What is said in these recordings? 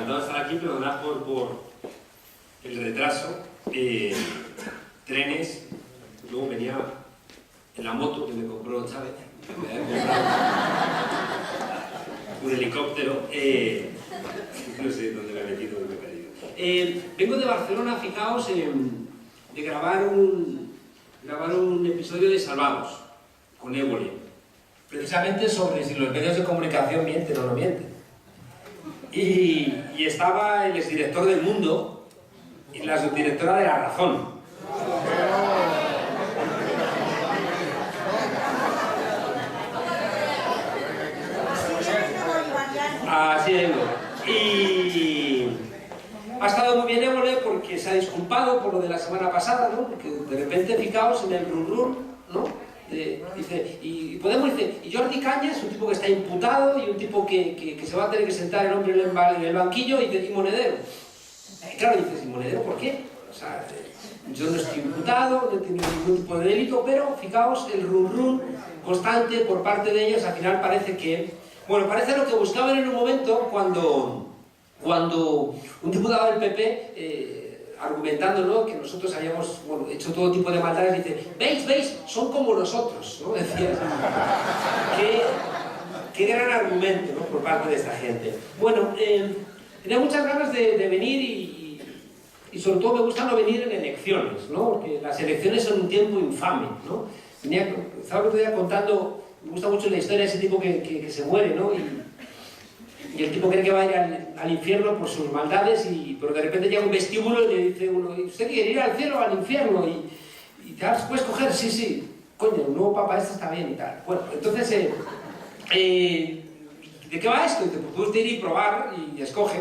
encantado de estar aquí, perdonad por el retraso. Trenes, luego venía en la moto que me compró Chávez, me había comprado un helicóptero, no sé dónde me he metido, dónde me he perdido. Vengo de Barcelona, fijaos, de grabar un episodio de Salvados, con Évole, precisamente sobre si los medios de comunicación mienten o no mienten. Y estaba el exdirector del Mundo y la subdirectora de La Razón. Así es. Y ha estado muy bien Évole porque se ha disculpado por lo de la semana pasada, ¿no? Porque de repente, fijaos en el run, ¿no? Dice, y Jordi Cañas, un tipo que está imputado y un tipo que se va a tener que sentar el hombre en el banquillo, y Monedero. Claro, dices, ¿y Monedero por qué? O sea, yo no estoy imputado, no he tenido ningún tipo de delito, pero fijaos, el run constante por parte de ellas, al final parece que... Bueno, parece lo que buscaban en un momento cuando un diputado del PP... argumentando, ¿no?, que nosotros habíamos hecho todo tipo de maldades, dice, ¿veis? Son como nosotros, ¿no? Decía, qué gran argumento, ¿no?, por parte de esta gente. Bueno, tenía muchas ganas de venir y sobre todo me gusta no venir en elecciones, ¿no?, porque las elecciones son un tiempo infame, ¿no? Estaba el otro día contando, me gusta mucho la historia de ese tipo que se muere, ¿no? Y el tipo cree que va a ir al infierno por sus maldades, pero de repente llega un vestíbulo y le dice uno, ¿usted quiere ir al cielo o al infierno? Y te puedes coger, sí, coño, el nuevo papa este está bien y tal. Bueno, entonces, ¿de qué va esto? Y dice, pues puede usted ir y probar y escoge.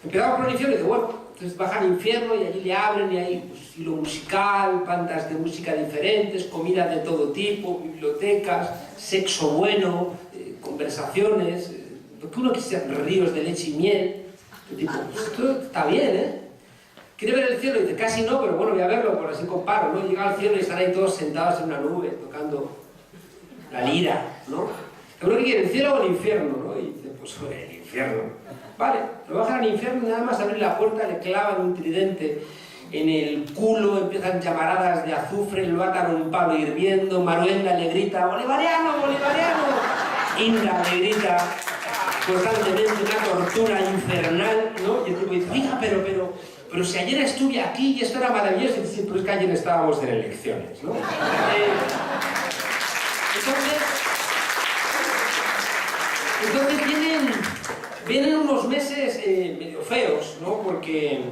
Empezaba por el infierno y dice, bueno, entonces baja al infierno y allí le abren y hay pues, hilo musical, bandas de música diferentes, comida de todo tipo, bibliotecas, sexo bueno, conversaciones... Porque uno quisiera ríos de leche y miel, tipo, pues esto está bien, ¿eh? ¿Quiere ver el cielo? Y dice, casi no, pero bueno, voy a verlo, por así comparo, ¿no? Llega al cielo y están ahí todos sentados en una nube, tocando la lira, ¿no? ¿Pero qué quiere, el cielo o el infierno, no? Y dice, pues el infierno. Vale, lo bajan al infierno y nada más abrir la puerta le clavan un tridente en el culo, empiezan llamaradas de azufre, lo atan a un palo hirviendo, Maruenda le grita, ¡Bolivariano, bolivariano! Inga le grita... constantemente una tortura infernal, ¿no? Y el tipo dice, hija, pero si ayer estuve aquí y esto era maravilloso, y dice, pero es que ayer estábamos en elecciones, ¿no? Entonces vienen unos meses medio feos, ¿no? Porque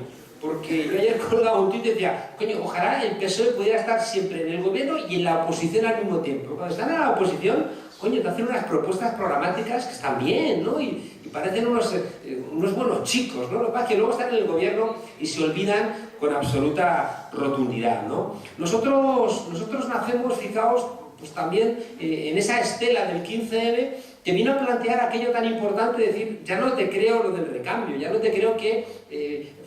yo ayer colgaba un tuit y decía, coño, ojalá el PSOE pudiera estar siempre en el gobierno y en la oposición al mismo tiempo. Cuando están en la oposición, coño, te hacen unas propuestas programáticas que están bien, ¿no? Y parecen unos buenos chicos, ¿no? Lo que pasa es que luego están en el gobierno y se olvidan con absoluta rotundidad, ¿no? Nosotros nacemos, fijaos, pues también en esa estela del 15M, que vino a plantear aquello tan importante de decir, ya no te creo lo del recambio, ya no te creo que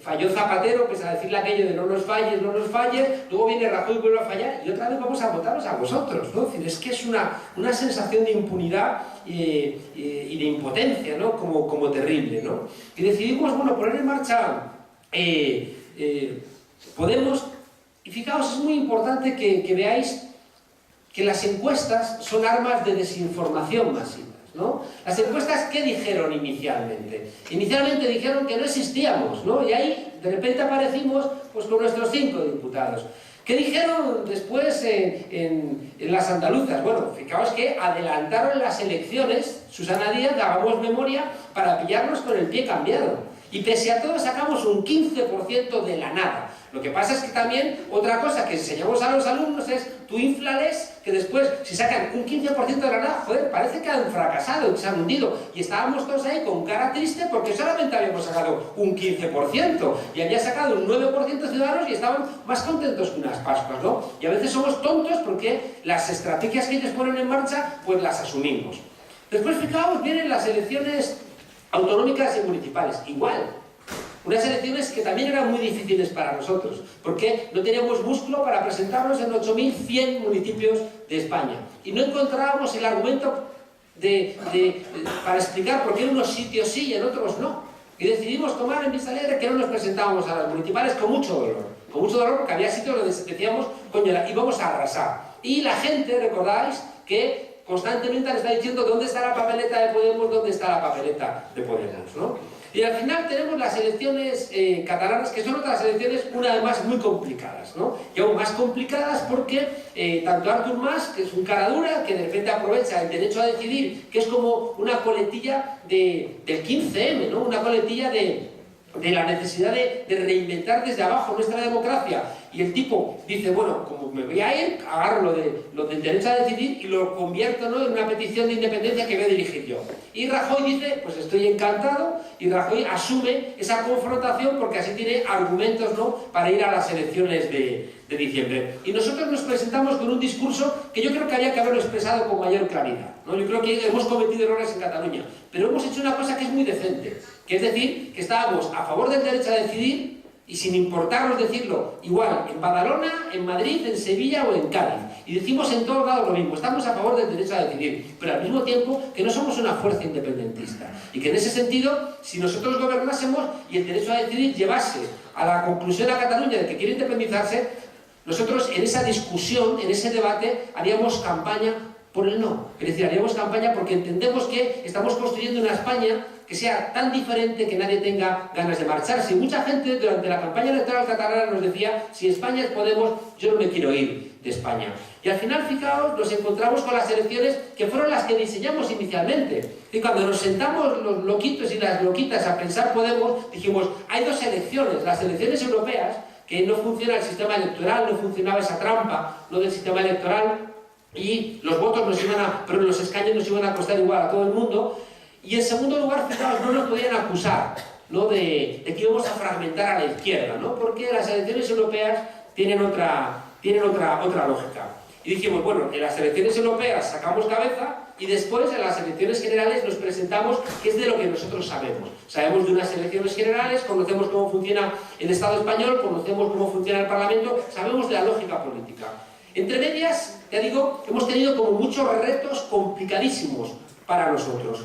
falló Zapatero, pese a decirle aquello de no nos falles, luego viene Rajoy y vuelve a fallar, y otra vez vamos a votaros a vosotros, ¿no? Es decir, es que es una sensación de impunidad y de impotencia, ¿no? Como terrible, ¿no? Y decidimos, bueno, poner en marcha Podemos, y fijaos, es muy importante que veáis que las encuestas son armas de desinformación masiva, ¿no? Las encuestas, ¿qué dijeron inicialmente? Inicialmente dijeron que no existíamos, ¿no? Y ahí, de repente aparecimos pues, con nuestros 5 diputados. ¿Qué dijeron después en las andaluzas? Bueno, fijaos que adelantaron las elecciones, Susana Díaz, hagamos memoria, para pillarnos con el pie cambiado. Y pese a todo sacamos un 15% de la nada. Lo que pasa es que también otra cosa que enseñamos a los alumnos es tú inflales que después si sacan un 15% de la nada, joder, parece que han fracasado, que se han hundido. Y estábamos todos ahí con cara triste porque solamente habíamos sacado un 15% y había sacado un 9% de ciudadanos y estaban más contentos que unas Pascuas, ¿no? Y a veces somos tontos porque las estrategias que ellos ponen en marcha, pues las asumimos. Después, fijaos, vienen las elecciones autonómicas y municipales, igual. Unas elecciones que también eran muy difíciles para nosotros, porque no teníamos músculo para presentarnos en 8.100 municipios de España. Y no encontrábamos el argumento para explicar por qué en unos sitios sí y en otros no. Y decidimos tomar en Vista Alegre que no nos presentábamos a las municipales con mucho dolor porque había sitios donde decíamos, coño, íbamos a arrasar. Y la gente, recordáis, que constantemente le está diciendo dónde está la papeleta de Podemos, dónde está la papeleta de Podemos, ¿no? Y al final tenemos las elecciones catalanas, que son otras elecciones, una vez más, muy complicadas, ¿no? Y aún más complicadas porque tanto Artur Mas, que es un cara dura, que de repente aprovecha el derecho a decidir, que es como una coletilla del 15M, ¿no? Una coletilla de la necesidad de reinventar desde abajo nuestra democracia. Y el tipo dice, bueno, como me voy a ir, agarro lo del derecho a decidir y lo convierto, ¿no?, en una petición de independencia que voy a dirigir yo. Y Rajoy dice, pues estoy encantado, y Rajoy asume esa confrontación porque así tiene argumentos, ¿no?, para ir a las elecciones de diciembre. Y nosotros nos presentamos con un discurso que yo creo que había que haberlo expresado con mayor claridad, ¿no? Yo creo que hemos cometido errores en Cataluña, pero hemos hecho una cosa que es muy decente, que es decir, que estábamos a favor del derecho a decidir y sin importarnos decirlo, igual en Badalona, en Madrid, en Sevilla o en Cádiz. Y decimos en todos lados lo mismo, estamos a favor del derecho a decidir, pero al mismo tiempo que no somos una fuerza independentista. Y que en ese sentido, si nosotros gobernásemos y el derecho a decidir llevase a la conclusión a Cataluña de que quiere independizarse, nosotros en esa discusión, en ese debate, haríamos campaña por el no. Es decir, haríamos campaña porque entendemos que estamos construyendo una España que sea tan diferente que nadie tenga ganas de marcharse. Y mucha gente durante la campaña electoral catalana nos decía, si España es Podemos, yo no me quiero ir de España. Y al final, fijaos, nos encontramos con las elecciones que fueron las que diseñamos inicialmente. Y cuando nos sentamos los loquitos y las loquitas a pensar Podemos, dijimos, hay dos elecciones, las elecciones europeas, que no funciona el sistema electoral, no funcionaba esa trampa, no del sistema electoral, y los votos pero los escaños nos iban a costar igual a todo el mundo. Y en segundo lugar, fijaos, no nos podían acusar, ¿no?, de que íbamos a fragmentar a la izquierda, ¿no?, porque las elecciones europeas tienen otra lógica. Y dijimos, bueno, en las elecciones europeas sacamos cabeza y después en las elecciones generales nos presentamos, que es de lo que nosotros sabemos. Sabemos de unas elecciones generales, conocemos cómo funciona el Estado español, conocemos cómo funciona el Parlamento, sabemos de la lógica política. Entre medias, ya digo, hemos tenido como muchos retos complicadísimos para nosotros.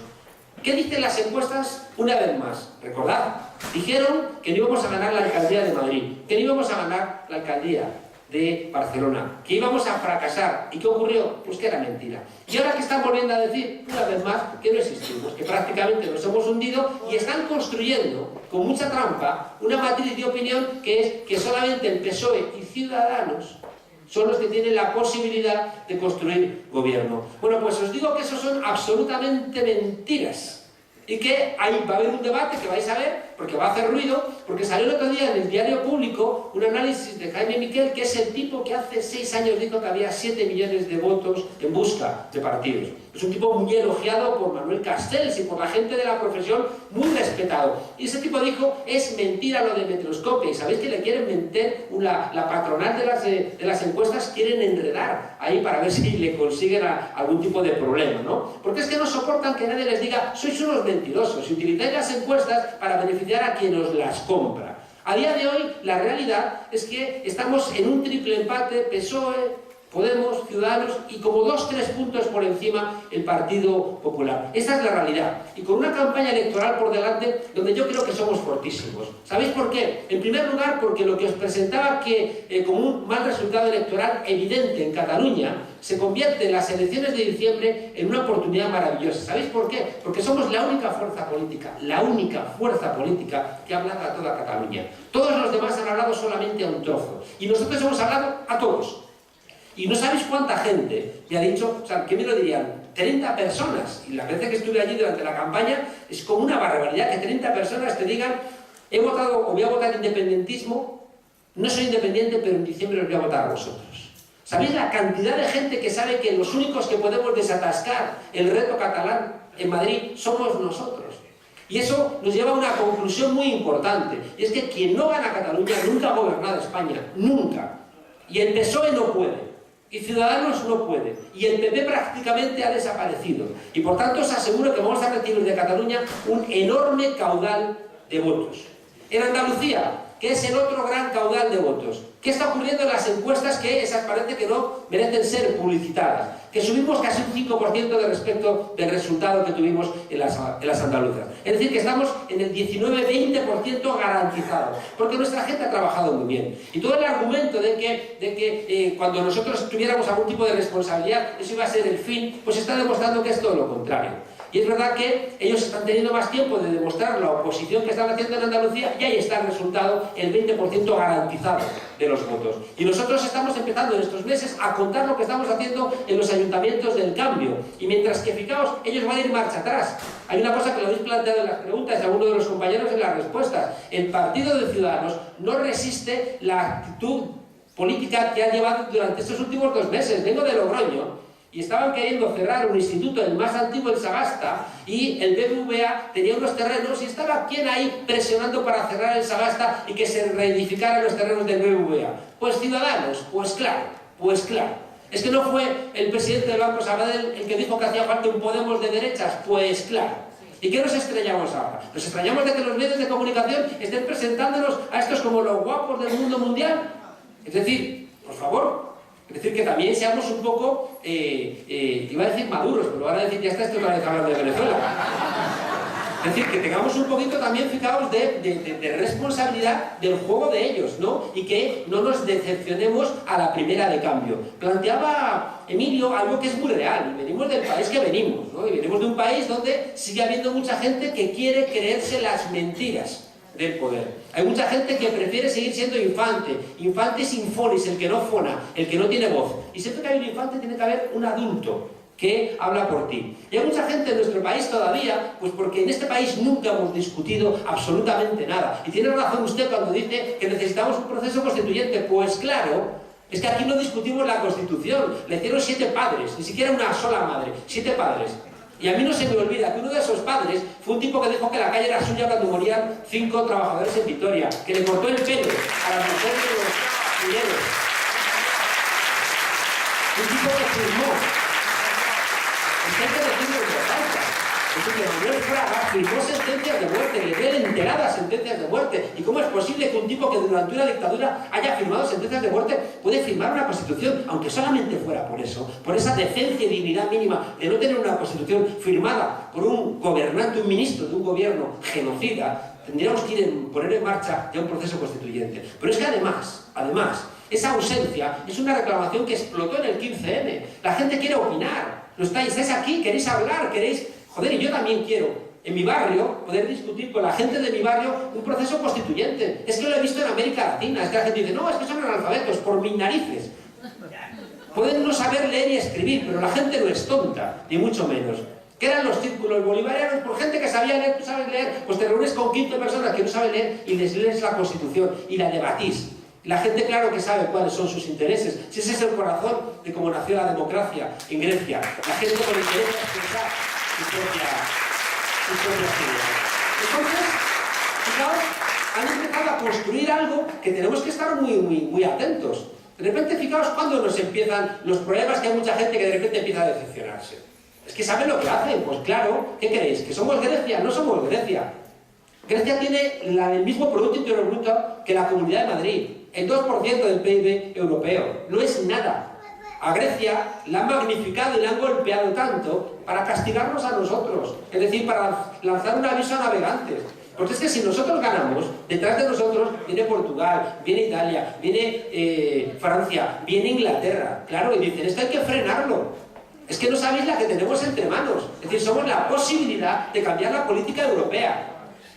¿Qué dicen las encuestas? Una vez más, recordad, dijeron que no íbamos a ganar la alcaldía de Madrid, que no íbamos a ganar la alcaldía de Barcelona, que íbamos a fracasar. ¿Y qué ocurrió? Pues que era mentira. Y ahora que están volviendo a decir, una vez más, que no existimos, que prácticamente nos hemos hundido y están construyendo, con mucha trampa, una matriz de opinión que es que solamente el PSOE y Ciudadanos son los que tienen la posibilidad de construir gobierno. Bueno, pues os digo que eso son absolutamente mentiras. Y que ahí va a haber un debate que vais a ver, porque va a hacer ruido, porque salió el otro día en el Diario Público un análisis de Jaime Miquel, que es el tipo que hace 6 años dijo que había 7 millones de votos en busca de partidos. Es un tipo muy elogiado por Manuel Castells y por la gente de la profesión, muy respetado. Y ese tipo dijo, es mentira lo de Metroscopia. Y sabéis que le quieren meter, la patronal de las encuestas quieren enredar ahí para ver si le consiguen algún tipo de problema, ¿no? Porque es que no soportan que nadie les diga, sois unos mentirosos, y utilizáis las encuestas para beneficiar a quien os las compra. A día de hoy, la realidad es que estamos en un triple empate, PSOE, Podemos, Ciudadanos y como 2-3 puntos por encima el Partido Popular. Esa es la realidad. Y con una campaña electoral por delante donde yo creo que somos fortísimos. ¿Sabéis por qué? En primer lugar, porque lo que os presentaba que como un mal resultado electoral evidente en Cataluña se convierte en las elecciones de diciembre en una oportunidad maravillosa. ¿Sabéis por qué? Porque somos la única fuerza política que ha hablado a toda Cataluña. Todos los demás han hablado solamente a un trozo. Y nosotros hemos hablado a todos. Y no sabéis cuánta gente me ha dicho, o sea, ¿qué me lo dirían? 30 personas. Y la vez que estuve allí durante la campaña, es como una barbaridad que 30 personas te digan, he votado o voy a votar independentismo, no soy independiente, pero en diciembre os voy a votar a vosotros. ¿Sabéis la cantidad de gente que sabe que los únicos que podemos desatascar el reto catalán en Madrid somos nosotros? Y eso nos lleva a una conclusión muy importante, y es que quien no gana Cataluña nunca ha gobernado España, nunca. Y el PSOE no puede. Y Ciudadanos no puede. Y el PP prácticamente ha desaparecido. Y por tanto os aseguro que vamos a recibir de Cataluña un enorme caudal de votos. En Andalucía, que es el otro gran caudal de votos, ¿Qué está ocurriendo en las encuestas que es aparente que no merecen ser publicitadas? Que subimos casi un 5% de respecto del resultado que tuvimos en las andaluzas. Es decir, que estamos en el 19-20% garantizado, porque nuestra gente ha trabajado muy bien. Y todo el argumento de que cuando nosotros tuviéramos algún tipo de responsabilidad, eso iba a ser el fin, pues está demostrando que es todo lo contrario. Y es verdad que ellos están teniendo más tiempo de demostrar la oposición que están haciendo en Andalucía y ahí está el resultado, el 20% garantizado de los votos. Y nosotros estamos empezando en estos meses a contar lo que estamos haciendo en los ayuntamientos del cambio. Y mientras que, fijaos, ellos van a ir marcha atrás. Hay una cosa que lo habéis planteado en las preguntas y alguno de los compañeros en las respuestas. El Partido de Ciudadanos no resiste la actitud política que ha llevado durante estos últimos 2 meses. Vengo de Logroño. Y estaban queriendo cerrar un instituto, el más antiguo en Sagasta, y el BBVA tenía unos terrenos y estaba quien ahí presionando para cerrar el Sagasta y que se reedificaran los terrenos del BBVA. Pues Ciudadanos, pues claro. ¿Es que no fue el presidente del Banco Sabadell el que dijo que hacía falta un Podemos de derechas? Pues claro. ¿Y qué nos extrañamos ahora? Nos extrañamos de que los medios de comunicación estén presentándonos a estos como los guapos del mundo mundial. Es decir, por favor. Es decir, que también seamos un poco, iba a decir maduros, pero ahora decir, ya está esto otra vez hablando de Venezuela. Es decir, que tengamos un poquito también, fijaos, de responsabilidad del juego de ellos, ¿no? Y que no nos decepcionemos a la primera de cambio. Planteaba Emilio algo que es muy real, y venimos del país que venimos, ¿no? Y venimos de un país donde sigue habiendo mucha gente que quiere creerse las mentiras del poder. Hay mucha gente que prefiere seguir siendo infante sin fonis, el que no fona, el que no tiene voz. Y siempre que hay un infante tiene que haber un adulto que habla por ti. Y hay mucha gente en nuestro país todavía, pues porque en este país nunca hemos discutido absolutamente nada. Y tiene razón usted cuando dice que necesitamos un proceso constituyente. Pues claro, es que aquí no discutimos la Constitución. Le hicieron 7 padres, ni siquiera una sola madre, 7 padres. Y a mí no se me olvida que uno de esos padres fue un tipo que dijo que la calle era suya cuando morían 5 trabajadores en Vitoria, que le cortó el pelo a las mujeres de los mineros. Un tipo que firmó. Hay que decirlo en voz alta. Es decir, Manuel Fraga firmó sentencias de muerte, le dio enteradas sentencias de muerte. ¿Y cómo es posible que un tipo que durante una dictadura haya firmado sentencias de muerte puede firmar una constitución, aunque solamente fuera por eso, por esa decencia y dignidad mínima de no tener una constitución firmada por un gobernante, un ministro de un gobierno genocida? Tendríamos que poner en marcha ya un proceso constituyente. Pero es que además, esa ausencia es una reclamación que explotó en el 15M. La gente quiere opinar. Estáis aquí, queréis hablar, queréis... Joder, y yo también quiero, en mi barrio, poder discutir con la gente de mi barrio un proceso constituyente. Es que lo he visto en América Latina. Es que la gente dice, no, es que son analfabetos, por mis narices. Pueden no saber leer y escribir, pero la gente no es tonta, ni mucho menos. ¿Qué eran los círculos bolivarianos? Por gente que sabía leer, tú sabes leer, pues te reúnes con 15 personas que no saben leer y les lees la Constitución y la debatís. La gente, claro que sabe cuáles son sus intereses. Si ese es el corazón de cómo nació la democracia en Grecia. La gente con interés a expresar su propia ideas. Entonces, fijaos, han empezado a construir algo que tenemos que estar muy atentos. De repente, fijaos cuando nos empiezan los problemas, que hay mucha gente que de repente empieza a decepcionarse. Es que ¿saben lo que hacen? Pues claro, ¿qué queréis? ¿Que somos Grecia? No somos Grecia. Grecia tiene el mismo Producto Interior Bruto que la Comunidad de Madrid, el 2% del PIB europeo. No es nada. A Grecia la han magnificado y la han golpeado tanto para castigarnos a nosotros, es decir, para lanzar un aviso a navegantes. Porque es que si nosotros ganamos, detrás de nosotros viene Portugal, viene Italia, viene Francia, viene Inglaterra. Claro, y dicen, esto hay que frenarlo. Es que no sabéis la que tenemos entre manos. Es decir, somos la posibilidad de cambiar la política europea.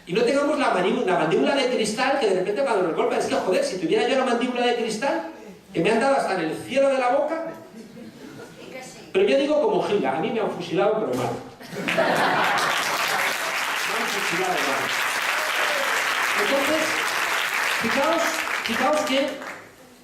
Y no tengamos la mandíbula de cristal que de repente cuando nos golpean, es que joder, si tuviera yo la mandíbula de cristal, que me han dado hasta en el cielo de la boca. Pero yo digo como Gila, a mí me han fusilado, pero mal. Me han fusilado mal. Entonces, fijaos que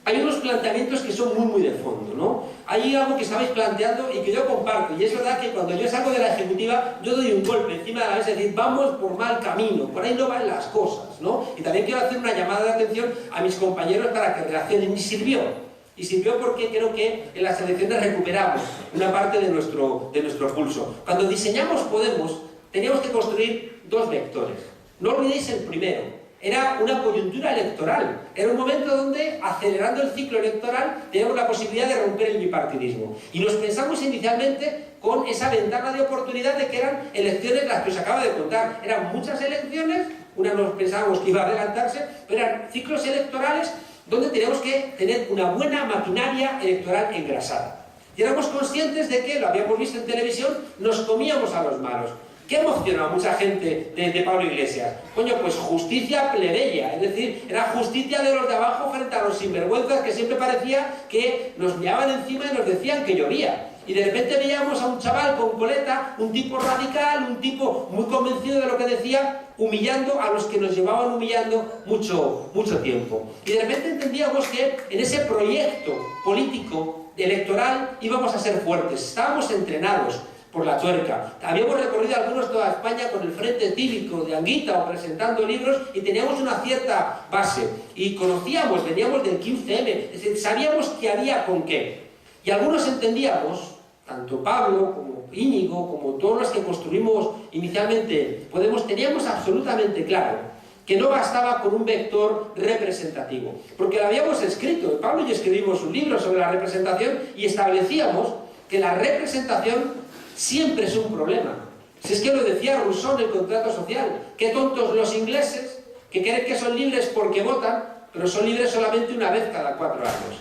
hay unos planteamientos que son muy de fondo, ¿no? Hay algo que estabais planteando y que yo comparto, y es verdad que cuando yo salgo de la ejecutiva, yo doy un golpe encima de la mesa y decir, vamos por mal camino, por ahí no van las cosas, ¿no? Y también quiero hacer una llamada de atención a mis compañeros para que reaccionen, y sirvió porque creo que en las elecciones recuperamos una parte de nuestro pulso. Cuando diseñamos Podemos, teníamos que construir 2 vectores. No olvidéis el primero, era una coyuntura electoral. Era un momento donde, acelerando el ciclo electoral, teníamos la posibilidad de romper el bipartidismo. Y nos pensamos inicialmente con esa ventana de oportunidad de que eran elecciones las que os acabo de contar. Eran muchas elecciones, una nos pensábamos que iba a adelantarse, pero eran ciclos electorales donde teníamos que tener una buena maquinaria electoral engrasada. Y éramos conscientes de que, lo habíamos visto en televisión, nos comíamos a los malos. ¿Qué emocionó a mucha gente de Pablo Iglesias? Coño, pues justicia plebeya, es decir, era justicia de los de abajo frente a los sinvergüenzas que siempre parecía que nos meaban encima y nos decían que llovía. Y de repente veíamos a un chaval con coleta, un tipo radical, un tipo muy convencido de lo que decía, humillando a los que nos llevaban humillando mucho tiempo. Y de repente entendíamos que en ese proyecto político, electoral, íbamos a ser fuertes, estábamos entrenados por la tuerca. Habíamos recorrido algunos toda España con el Frente Cívico de Anguita o presentando libros y teníamos una cierta base. Y conocíamos, veníamos del 15M, es decir, sabíamos que había con qué. Y algunos entendíamos, tanto Pablo como Íñigo, como todos los que construimos inicialmente Podemos, teníamos absolutamente claro que no bastaba con un vector representativo. Porque lo habíamos escrito, Pablo y yo escribimos un libro sobre la representación y establecíamos que la representación siempre es un problema. Si es que lo decía Rousseau en el contrato social, qué tontos los ingleses que creen que son libres porque votan, pero son libres solamente una vez cada 4 años.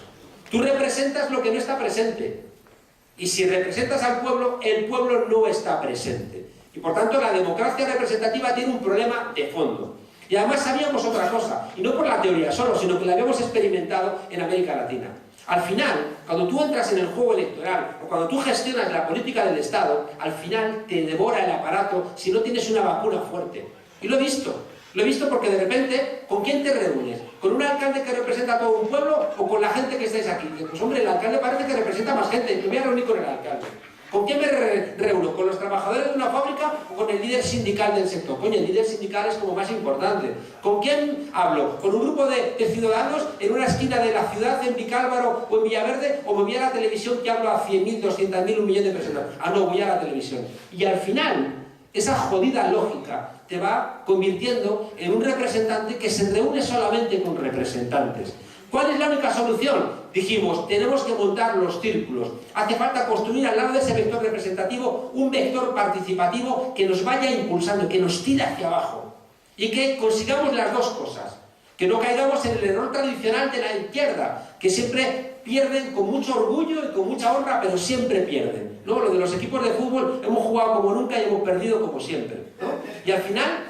Tú representas lo que no está presente. Y si representas al pueblo, el pueblo no está presente. Y por tanto la democracia representativa tiene un problema de fondo. Y además sabíamos otra cosa, y no por la teoría solo, sino que la habíamos experimentado en América Latina. Al final, cuando tú entras en el juego electoral, o cuando tú gestionas la política del Estado, al final te devora el aparato si no tienes una vacuna fuerte. Y lo he visto porque de repente, ¿con quién te reúnes? ¿Con un alcalde que representa a todo un pueblo o con la gente que estáis aquí? Pues hombre, el alcalde parece que representa más gente, me voy a reunir con el alcalde. ¿Con quién me reúno? ¿Con los trabajadores de una fábrica o con el líder sindical del sector? Coño, el líder sindical es como más importante. ¿Con quién hablo? ¿Con un grupo de ciudadanos en una esquina de la ciudad, en Vicálvaro o en Villaverde? ¿O me voy a la televisión que hablo a 100.000, 200.000, 1 millón de personas? Ah, no, voy a la televisión. Y al final, esa jodida lógica te va convirtiendo en un representante que se reúne solamente con representantes. ¿Cuál es la única solución? Dijimos, tenemos que montar los círculos. Hace falta construir al lado de ese vector representativo un vector participativo que nos vaya impulsando, que nos tire hacia abajo. Y que consigamos las dos cosas. Que no caigamos en el error tradicional de la izquierda, que siempre pierden con mucho orgullo y con mucha honra, pero siempre pierden, ¿no? Lo de los equipos de fútbol, hemos jugado como nunca y hemos perdido como siempre, ¿no? Y al final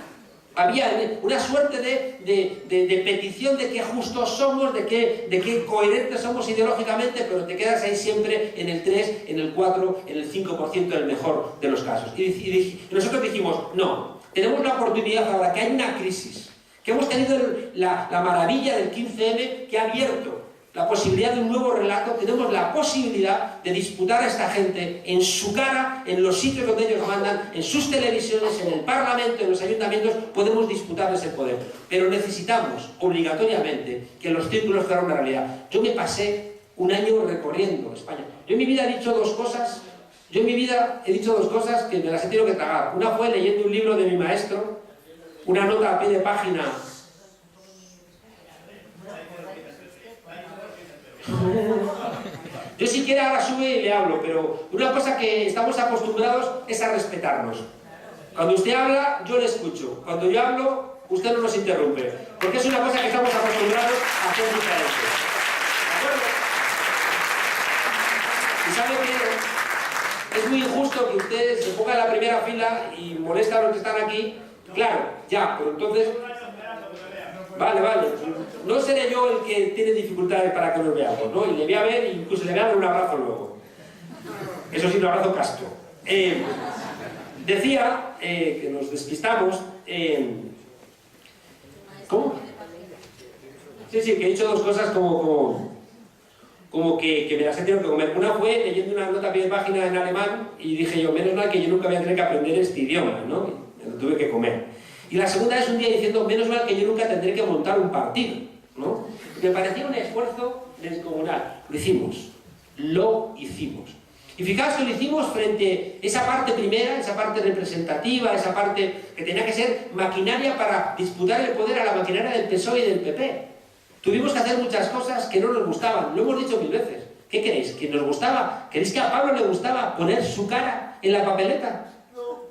había una suerte de petición de qué justos somos, de qué coherentes somos ideológicamente, pero te quedas ahí siempre en el 3, en el 4, en el 5% en el mejor de los casos. Y nosotros dijimos, no, tenemos la oportunidad ahora que hay una crisis, que hemos tenido la maravilla del 15M que ha abierto la posibilidad de un nuevo relato, tenemos la posibilidad de disputar a esta gente en su cara, en los sitios donde ellos mandan, en sus televisiones, en el Parlamento, en los ayuntamientos, podemos disputar ese poder. Pero necesitamos, obligatoriamente, que los círculos fueran una realidad. Yo me pasé un año recorriendo España. Yo en mi vida he dicho dos cosas, que me las he tenido que tragar. Una fue leyendo un libro de mi maestro, una nota a pie de página. Yo si quiere ahora sube y le hablo, pero una cosa que estamos acostumbrados es a respetarnos. Cuando usted habla, yo le escucho. Cuando yo hablo, usted no nos interrumpe. Porque es una cosa que estamos acostumbrados a hacer diferente. ¿De acuerdo? Y sabe que es muy injusto que usted se ponga en la primera fila y molesta a los que están aquí. Claro, ya, pero entonces... Vale. No seré yo el que tiene dificultades para que nos veamos, ¿no? Y le voy a ver, incluso le voy a dar un abrazo luego. Eso sí, un abrazo casto. Decía que nos despistamos. ¿Cómo? Sí, que he dicho dos cosas como que me las he tenido que comer. Una fue leyendo una nota a pie de página en alemán y dije yo, menos mal que yo nunca voy a tener que aprender este idioma, ¿no? Me lo tuve que comer. Y la segunda es un día diciendo, menos mal que yo nunca tendré que montar un partido, ¿no? Me parecía un esfuerzo descomunal. Lo hicimos. Y fijaos que lo hicimos frente a esa parte primera, esa parte representativa, esa parte que tenía que ser maquinaria para disputar el poder a la maquinaria del PSOE y del PP. Tuvimos que hacer muchas cosas que no nos gustaban, lo hemos dicho 1000 veces. ¿Qué queréis? ¿Que nos gustaba? ¿Queréis que a Pablo le gustaba poner su cara en la papeleta?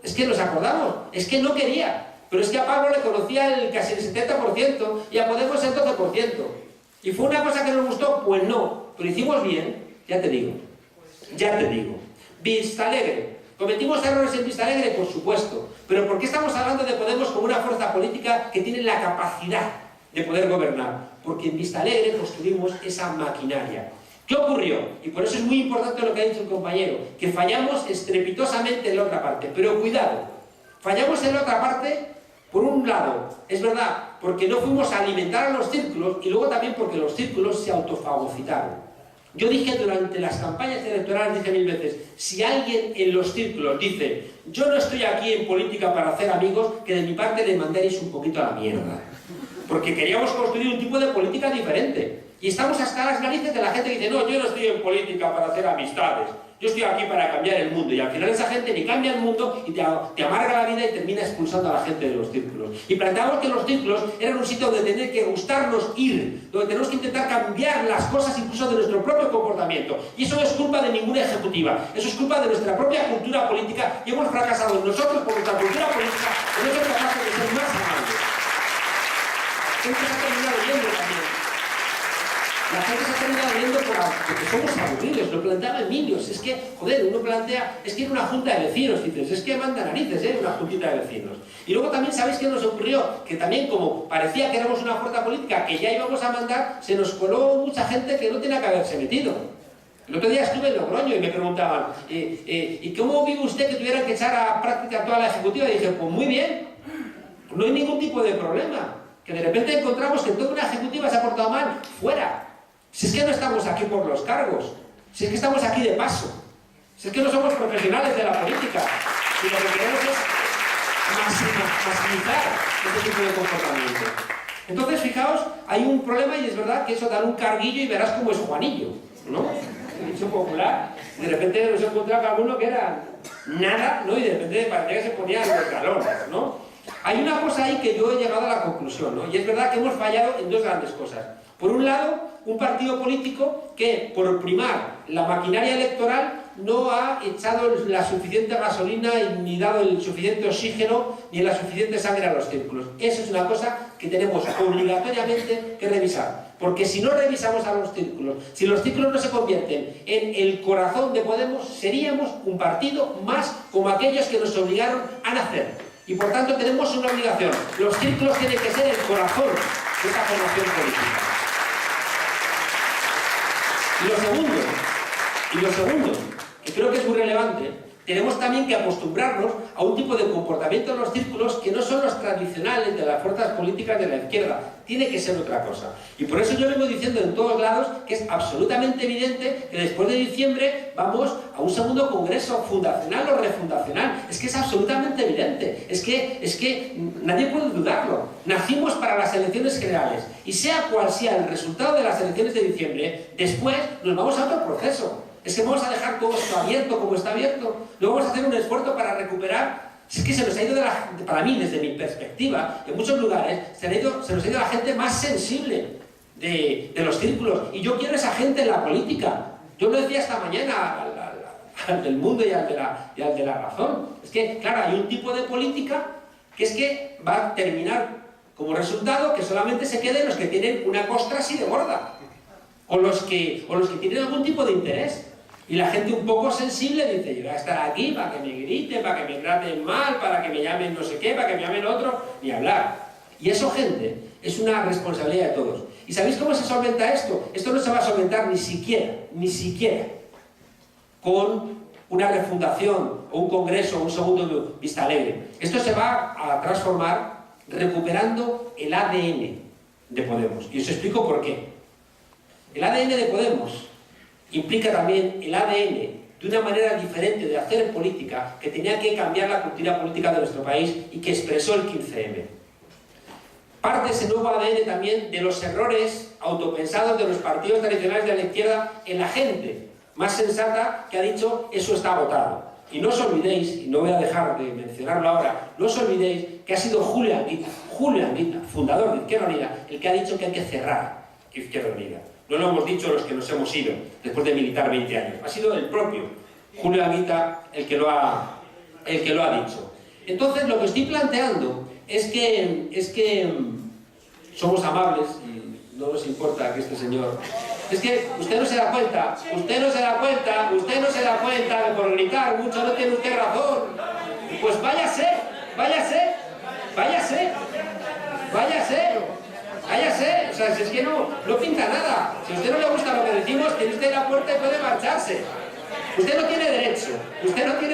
Es que nos acordamos, es que no quería. Pero es que a Pablo le conocía casi el 70% y a Podemos el 12%. ¿Y fue una cosa que nos gustó? Pues no. Pero hicimos bien, ya te digo. Ya te digo. Vistalegre. ¿Cometimos errores en Vistalegre? Por supuesto. Pero ¿por qué estamos hablando de Podemos como una fuerza política que tiene la capacidad de poder gobernar? Porque en Vistalegre construimos esa maquinaria. ¿Qué ocurrió? Y por eso es muy importante lo que ha dicho el compañero, que fallamos estrepitosamente en la otra parte. Pero cuidado, fallamos en la otra parte, por un lado, es verdad, porque no fuimos a alimentar a los círculos, y luego también porque los círculos se autofagocitaron. Yo dije durante las campañas electorales, dije 1000 veces, si alguien en los círculos dice, yo no estoy aquí en política para hacer amigos, que de mi parte le mandéis un poquito a la mierda. Porque queríamos construir un tipo de política diferente. Y estamos hasta las narices de la gente que dice, no, yo no estoy en política para hacer amistades, yo estoy aquí para cambiar el mundo. Y al final esa gente ni cambia el mundo y te amarga la vida y termina expulsando a la gente de los círculos. Y planteamos que los círculos eran un sitio donde tener que gustarnos ir, donde tenemos que intentar cambiar las cosas incluso de nuestro propio comportamiento. Y eso no es culpa de ninguna ejecutiva, eso es culpa de nuestra propia cultura política y hemos fracasado nosotros por nuestra cultura política y no somos capaces de ser más amables. Esto se ha terminado viendo también. La gente se ha terminado viendo porque somos aburridos, lo planteaba Emilio. Es que, joder, uno plantea, es que era una junta de vecinos, dices, es que manda narices, una juntita de vecinos. Y luego también, ¿sabéis qué nos ocurrió? Que también, como parecía que éramos una fuerza política que ya íbamos a mandar, se nos coló mucha gente que no tenía que haberse metido. El otro día estuve en Logroño y me preguntaban, ¿y cómo vive usted que tuvieran que echar a práctica toda la ejecutiva? Y dije, pues muy bien, no hay ningún tipo de problema. Que de repente encontramos que toda una ejecutiva se ha portado mal, fuera. Si es que no estamos aquí por los cargos, si es que estamos aquí de paso, si es que no somos profesionales de la política, y lo que queremos es maximizar este tipo de comportamiento. Entonces, fijaos, hay un problema y es verdad que eso da un carguillo y verás cómo es Juanillo, ¿no? El dicho popular, de repente nos encontraba alguno que era nada, ¿no? Y de repente parecía que se ponía los galones, ¿no? Hay una cosa ahí que yo he llegado a la conclusión, ¿no? Y es verdad que hemos fallado en dos grandes cosas. Por un lado, un partido político que, por primar la maquinaria electoral, no ha echado la suficiente gasolina ni dado el suficiente oxígeno ni la suficiente sangre a los círculos. Eso es una cosa que tenemos obligatoriamente que revisar. Porque si no revisamos a los círculos, si los círculos no se convierten en el corazón de Podemos, seríamos un partido más como aquellos que nos obligaron a nacer. Y por tanto tenemos una obligación. Los círculos tienen que ser el corazón de esta formación política. Y lo segundo, que creo que es muy relevante, tenemos también que acostumbrarnos a un tipo de comportamiento en los círculos que no son los tradicionales de las fuerzas políticas de la izquierda. Tiene que ser otra cosa. Y por eso yo vengo diciendo en todos lados que es absolutamente evidente que después de diciembre vamos a un segundo congreso fundacional o refundacional. Es que es absolutamente evidente. Es que nadie puede dudarlo. Nacimos para las elecciones generales. Y sea cual sea el resultado de las elecciones de diciembre, después nos vamos a otro proceso. Es que vamos a dejar todo esto abierto como está abierto. Luego vamos a hacer un esfuerzo para recuperar. Es que se nos ha ido, para mí, desde mi perspectiva, en muchos lugares, se nos ha ido la gente más sensible de los círculos. Y yo quiero esa gente en la política. Yo lo decía esta mañana al del Mundo y al de la Razón. Es que, claro, hay un tipo de política que es que va a terminar como resultado que solamente se queden los que tienen una costra así de gorda. O los que tienen algún tipo de interés. Y la gente un poco sensible dice, yo voy a estar aquí para que me griten, para que me traten mal, para que me llamen no sé qué, para que me llamen otro, ni hablar. Y eso, gente, es una responsabilidad de todos. ¿Y sabéis cómo se solventa esto? Esto no se va a solventar ni siquiera, con una refundación, o un congreso, o un segundo Vistalegre. Esto se va a transformar recuperando el ADN de Podemos. Y os explico por qué. El ADN de Podemos implica también el ADN de una manera diferente de hacer política que tenía que cambiar la cultura política de nuestro país y que expresó el 15M. Parte ese nuevo ADN también de los errores autopensados de los partidos tradicionales de la izquierda en la gente, más sensata, que ha dicho eso está agotado. Y no os olvidéis, y no voy a dejar de mencionarlo ahora, no os olvidéis que ha sido Julio Anguita, fundador de Izquierda Unida, el que ha dicho que hay que cerrar Izquierda Unida. No lo hemos dicho los que nos hemos ido después de militar 20 años. Ha sido el propio Julio Anguita el que lo ha dicho. Entonces, lo que estoy planteando es que somos amables y no nos importa que este señor... Es que usted no se da cuenta que por gritar mucho no tiene usted razón. Pues váyase. O sea, si es que no pinta nada. Si a usted no le gusta lo que decimos, tiene usted la puerta y puede marcharse. Usted no tiene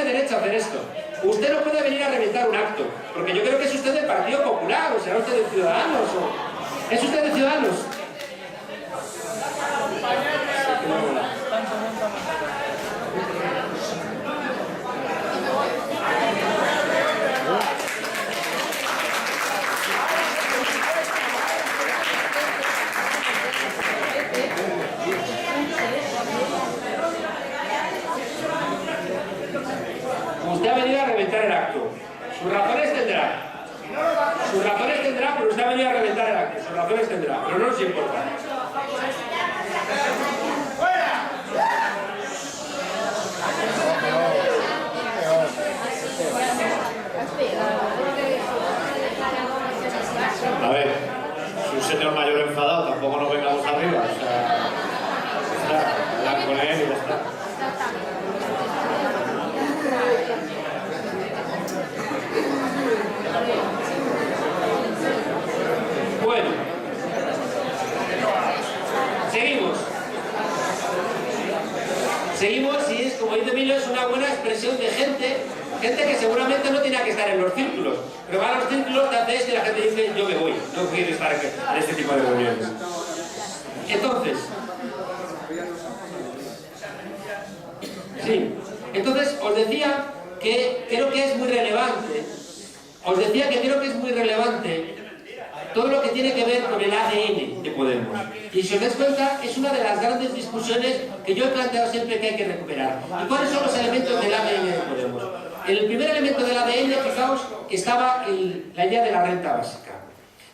derecho a hacer esto. Usted no puede venir a reventar un acto, porque yo creo que es usted del Partido Popular, o será usted de Ciudadanos, o... ¿Es usted de Ciudadanos? Usted ha venido a reventar el acto. Sus razones tendrá, pero usted ha venido a reventar el acto. Sus razones tendrá, pero no nos importa. A ver, si un señor mayor enfadado, tampoco nos vengamos arriba. O sea, hablar con él y ya está. Bueno, seguimos y es, como dice Emilio, es una buena expresión de gente que seguramente no tiene que estar en los círculos, pero va a los círculos, que hace es que la gente dice yo me voy, no quiero estar en este tipo de reuniones. Entonces os decía que creo que es muy relevante, todo lo que tiene que ver con el ADN de Podemos. Y si os dais cuenta, es una de las grandes discusiones que yo he planteado siempre que hay que recuperar. ¿Y cuáles son los elementos del ADN de Podemos? El primer elemento del ADN, fijaos, estaba la idea de la renta básica.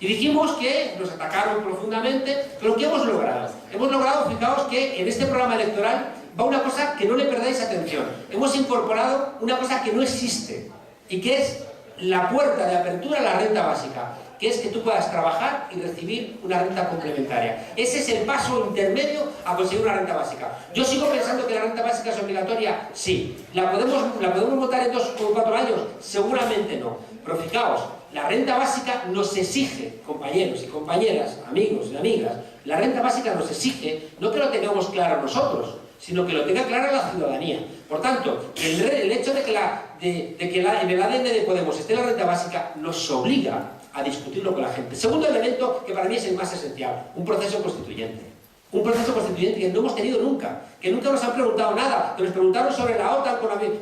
Y dijimos que nos atacaron profundamente, pero ¿qué hemos logrado? Hemos logrado, fijaos, que en este programa electoral va una cosa que no le perdáis atención. Hemos incorporado una cosa que no existe y que es la puerta de apertura a la renta básica, que es que tú puedas trabajar y recibir una renta complementaria. Ese es el paso intermedio a conseguir una renta básica. Yo sigo pensando que la renta básica es obligatoria, sí. ¿La podemos votar en 2 o 4 años? Seguramente no. Pero fijaos, la renta básica nos exige, compañeros y compañeras, amigos y amigas, la renta básica nos exige, no que lo tengamos claro nosotros, sino que lo tenga claro la ciudadanía. Por tanto, el hecho de que en el ADN de Podemos esté la renta básica nos obliga a discutirlo con la gente. Segundo elemento, que para mí es el más esencial, un proceso constituyente. Un proceso constituyente que no hemos tenido nunca, que nunca nos han preguntado nada, que nos preguntaron sobre la OTAN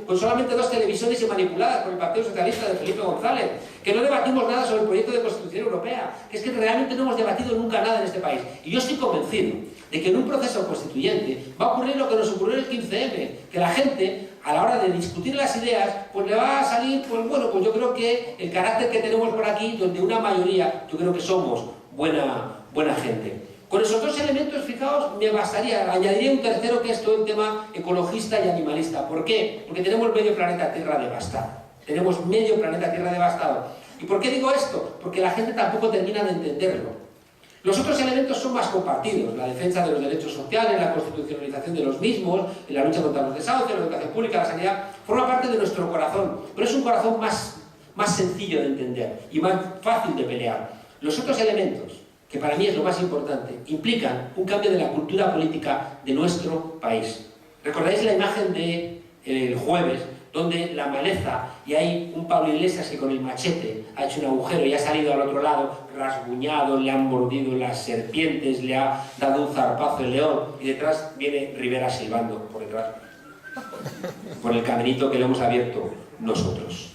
con solamente 2 televisiones y manipuladas por el Partido Socialista de Felipe González, que no debatimos nada sobre el proyecto de Constitución Europea, que es que realmente no hemos debatido nunca nada en este país. Y yo estoy convencido de que en un proceso constituyente va a ocurrir lo que nos ocurrió en el 15M, que la gente, a la hora de discutir las ideas, pues le va a salir, pues bueno, pues yo creo que el carácter que tenemos por aquí, donde una mayoría, yo creo que somos buena gente. Con esos 2 elementos, fijaos, me bastaría. Añadiría un tercero, que es todo el tema ecologista y animalista. ¿Por qué? Porque tenemos medio planeta Tierra devastado. Tenemos medio planeta Tierra devastado. ¿Y por qué digo esto? Porque la gente tampoco termina de entenderlo. Los otros elementos son más compartidos. La defensa de los derechos sociales, la constitucionalización de los mismos, la lucha contra los desahucios, la educación pública, la sanidad, forma parte de nuestro corazón. Pero es un corazón más sencillo de entender y más fácil de pelear. Los otros elementos, que para mí es lo más importante, implican un cambio de la cultura política de nuestro país. ¿Recordáis la imagen del jueves, donde la maleza, y hay un Pablo Iglesias que con el machete ha hecho un agujero y ha salido al otro lado, rasguñado, le han mordido las serpientes, le ha dado un zarpazo el león, y detrás viene Rivera silbando por detrás, por el caminito que le hemos abierto nosotros?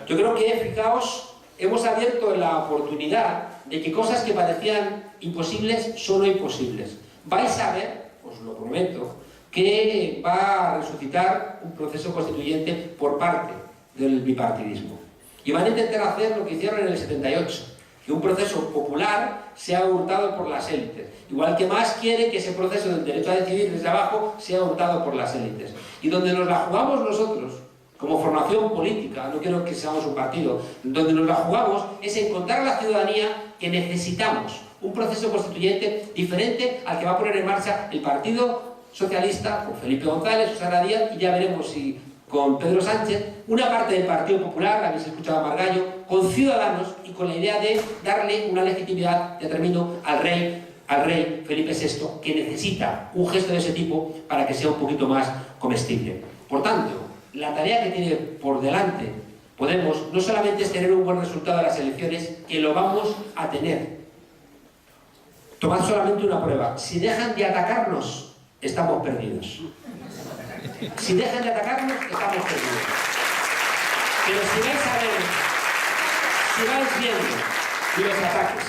Yo creo que, fijaos, hemos abierto la oportunidad de que cosas que parecían imposibles son hoy posibles. Vais a ver, os lo prometo, que va a resucitar un proceso constituyente por parte del bipartidismo. Y van a intentar hacer lo que hicieron en el 78, que un proceso popular sea hurtado por las élites. Igual que Mas quiere que ese proceso del derecho a decidir desde abajo sea hurtado por las élites. Y donde nos la jugamos nosotros, como formación política, no quiero que seamos un partido, donde nos la jugamos es encontrar a la ciudadanía que necesitamos un proceso constituyente diferente al que va a poner en marcha el Partido Socialista, con Felipe González, Susana Díaz, y ya veremos si con Pedro Sánchez, una parte del Partido Popular, la habéis escuchado a Margallo, con Ciudadanos y con la idea de darle una legitimidad, ya termino, al rey Felipe VI, que necesita un gesto de ese tipo para que sea un poquito más comestible. Por tanto, la tarea que tiene por delante Podemos no solamente es tener un buen resultado de las elecciones, que lo vamos a tener. Tomad solamente una prueba. Si dejan de atacarnos, estamos perdidos. Si dejan de atacarnos, estamos perdidos. Pero si vais a ver, si vais viendo los ataques,